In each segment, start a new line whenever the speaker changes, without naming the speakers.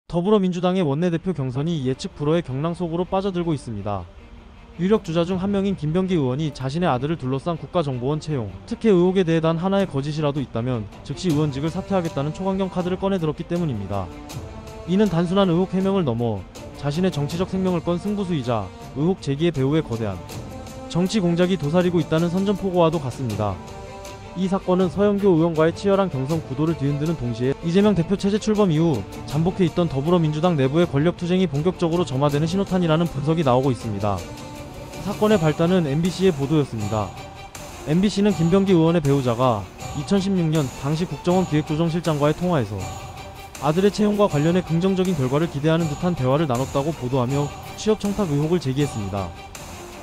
더불어민주당의 원내대표 경선이 예측 불허의 경랑 속으로 빠져들고 있습니다. 유력 주자 중 한 명인 김병기 의원이 자신의 아들을 둘러싼 국가정보원 채용, 특혜 의혹에 대해 단 하나의 거짓이라도 있다면 즉시 의원직을 사퇴하겠다는 초강경 카드를 꺼내들었기 때문입니다. 이는 단순한 의혹 해명을 넘어 자신의 정치적 생명을 건 승부수이자 의혹 제기의 배후에 거대한 정치 공작이 도사리고 있다는 선전포고와도 같습니다. 이 사건은 서영교 의원과의 치열한 경선 구도를 뒤흔드는 동시에 이재명 대표 체제 출범 이후 잠복해 있던 더불어민주당 내부의 권력투쟁이 본격적으로 점화되는 신호탄이라는 분석이 나오고 있습니다. 사건의 발단은 MBC의 보도였습니다. MBC는 김병기 의원의 배우자가 2016년 당시 국정원 기획조정실장과의 통화에서 아들의 채용과 관련해 긍정적인 결과를 기대하는 듯한 대화를 나눴다고 보도하며 취업 청탁 의혹을 제기했습니다.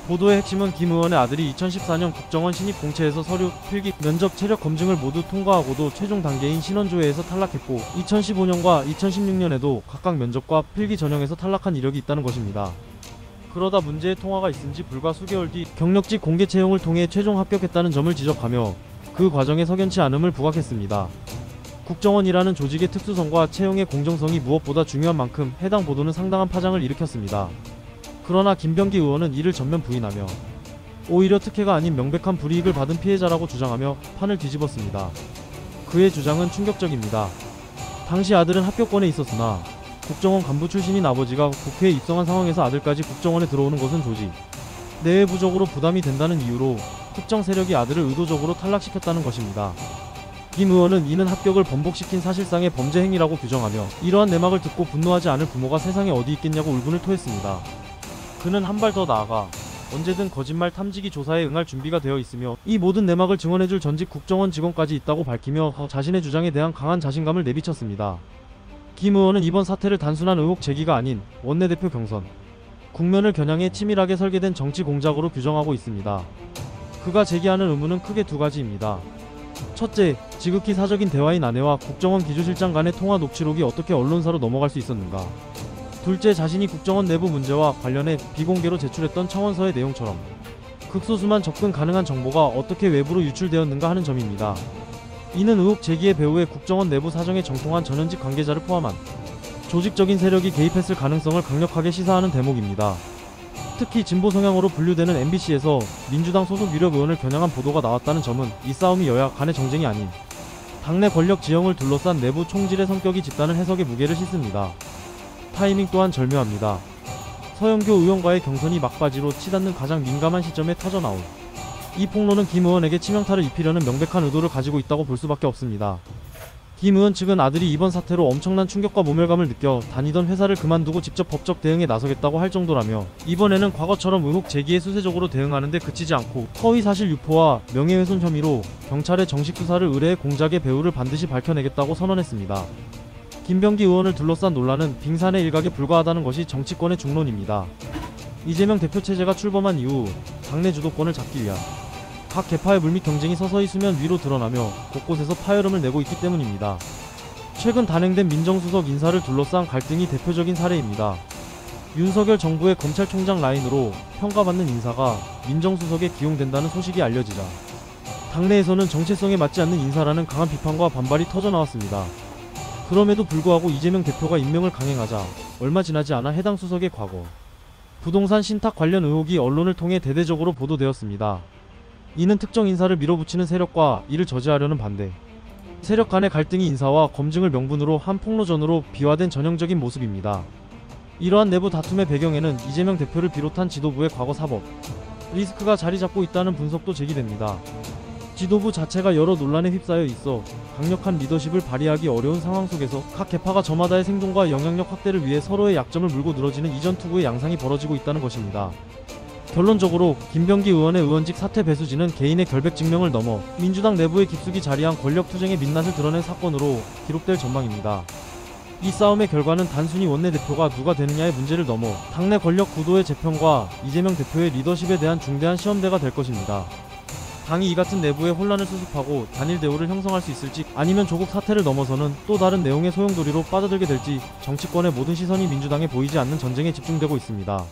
보도의 핵심은 김 의원의 아들이 2014년 국정원 신입 공채에서 서류, 필기, 면접, 체력 검증을 모두 통과하고도 최종 단계인 신원조회에서 탈락했고 2015년과 2016년에도 각각 면접과 필기 전형에서 탈락한 이력이 있다는 것입니다. 그러다 문제의 통화가 있은 지 불과 수개월 뒤 경력직 공개 채용을 통해 최종 합격했다는 점을 지적하며 그 과정에 석연치 않음을 부각했습니다. 국정원이라는 조직의 특수성과 채용의 공정성이 무엇보다 중요한 만큼 해당 보도는 상당한 파장을 일으켰습니다. 그러나 김병기 의원은 이를 전면 부인하며 오히려 특혜가 아닌 명백한 불이익을 받은 피해자라고 주장하며 판을 뒤집었습니다. 그의 주장은 충격적입니다. 당시 아들은 합격권에 있었으나 국정원 간부 출신인 아버지가 국회에 입성한 상황에서 아들까지 국정원에 들어오는 것은 조직 내외부적으로 부담이 된다는 이유로 특정 세력이 아들을 의도적으로 탈락시켰다는 것입니다. 김 의원은 이는 합격을 번복시킨 사실상의 범죄 행위라고 규정하며 이러한 내막을 듣고 분노하지 않을 부모가 세상에 어디 있겠냐고 울분을 토했습니다. 그는 한 발 더 나아가 언제든 거짓말 탐지기 조사에 응할 준비가 되어 있으며 이 모든 내막을 증언해줄 전직 국정원 직원까지 있다고 밝히며 자신의 주장에 대한 강한 자신감을 내비쳤습니다. 김 의원은 이번 사태를 단순한 의혹 제기가 아닌 원내대표 경선, 국면을 겨냥해 치밀하게 설계된 정치 공작으로 규정하고 있습니다. 그가 제기하는 의문은 크게 두 가지입니다. 첫째, 지극히 사적인 대화인 아내와 국정원 기조실장 간의 통화 녹취록이 어떻게 언론사로 넘어갈 수 있었는가. 둘째, 자신이 국정원 내부 문제와 관련해 비공개로 제출했던 청원서의 내용처럼 극소수만 접근 가능한 정보가 어떻게 외부로 유출되었는가 하는 점입니다. 이는 의혹 제기의 배후에 국정원 내부 사정에 정통한 전현직 관계자를 포함한 조직적인 세력이 개입했을 가능성을 강력하게 시사하는 대목입니다. 특히 진보 성향으로 분류되는 MBC에서 민주당 소속 유력 의원을 겨냥한 보도가 나왔다는 점은 이 싸움이 여야 간의 정쟁이 아닌 당내 권력 지형을 둘러싼 내부 총질의 성격이 짙다는 해석의 무게를 싣습니다. 타이밍 또한 절묘합니다. 서영교 의원과의 경선이 막바지로 치닫는 가장 민감한 시점에 터져나온 이 폭로는 김 의원에게 치명타를 입히려는 명백한 의도를 가지고 있다고 볼 수밖에 없습니다. 김 의원 측은 아들이 이번 사태로 엄청난 충격과 모멸감을 느껴 다니던 회사를 그만두고 직접 법적 대응에 나서겠다고 할 정도라며 이번에는 과거처럼 의혹 제기에 수세적으로 대응하는 데 그치지 않고 허위사실 유포와 명예훼손 혐의로 경찰에 정식 수사를 의뢰해 공작의 배후를 반드시 밝혀내겠다고 선언했습니다. 김병기 의원을 둘러싼 논란은 빙산의 일각에 불과하다는 것이 정치권의 중론입니다. 이재명 대표 체제가 출범한 이후 당내 주도권을 잡기 위한 각 계파의 물밑 경쟁이 서서히 수면 위로 드러나며 곳곳에서 파열음을 내고 있기 때문입니다. 최근 단행된 민정수석 인사를 둘러싼 갈등이 대표적인 사례입니다. 윤석열 정부의 검찰총장 라인으로 평가받는 인사가 민정수석에 기용된다는 소식이 알려지자 당내에서는 정체성에 맞지 않는 인사라는 강한 비판과 반발이 터져나왔습니다. 그럼에도 불구하고 이재명 대표가 임명을 강행하자 얼마 지나지 않아 해당 수석의 과거 부동산 신탁 관련 의혹이 언론을 통해 대대적으로 보도되었습니다. 이는 특정 인사를 밀어붙이는 세력과 이를 저지하려는 반대 세력 간의 갈등이 인사와 검증을 명분으로 한 폭로전으로 비화된 전형적인 모습입니다. 이러한 내부 다툼의 배경에는 이재명 대표를 비롯한 지도부의 과거 사법 리스크가 자리 잡고 있다는 분석도 제기됩니다. 지도부 자체가 여러 논란에 휩싸여 있어 강력한 리더십을 발휘하기 어려운 상황 속에서 각 계파가 저마다의 생존과 영향력 확대를 위해 서로의 약점을 물고 늘어지는 이전 투구의 양상이 벌어지고 있다는 것입니다. 결론적으로 김병기 의원의 의원직 사퇴 배수진은 개인의 결백 증명을 넘어 민주당 내부에 깊숙이 자리한 권력투쟁의 민낯을 드러낸 사건으로 기록될 전망입니다. 이 싸움의 결과는 단순히 원내대표가 누가 되느냐의 문제를 넘어 당내 권력 구도의 재편과 이재명 대표의 리더십에 대한 중대한 시험대가 될 것입니다. 당이 이 같은 내부의 혼란을 수습하고 단일 대우를 형성할 수 있을지 아니면 조국 사태를 넘어서는 또 다른 내용의 소용돌이로 빠져들게 될지 정치권의 모든 시선이 민주당에 보이지 않는 전쟁에 집중되고 있습니다.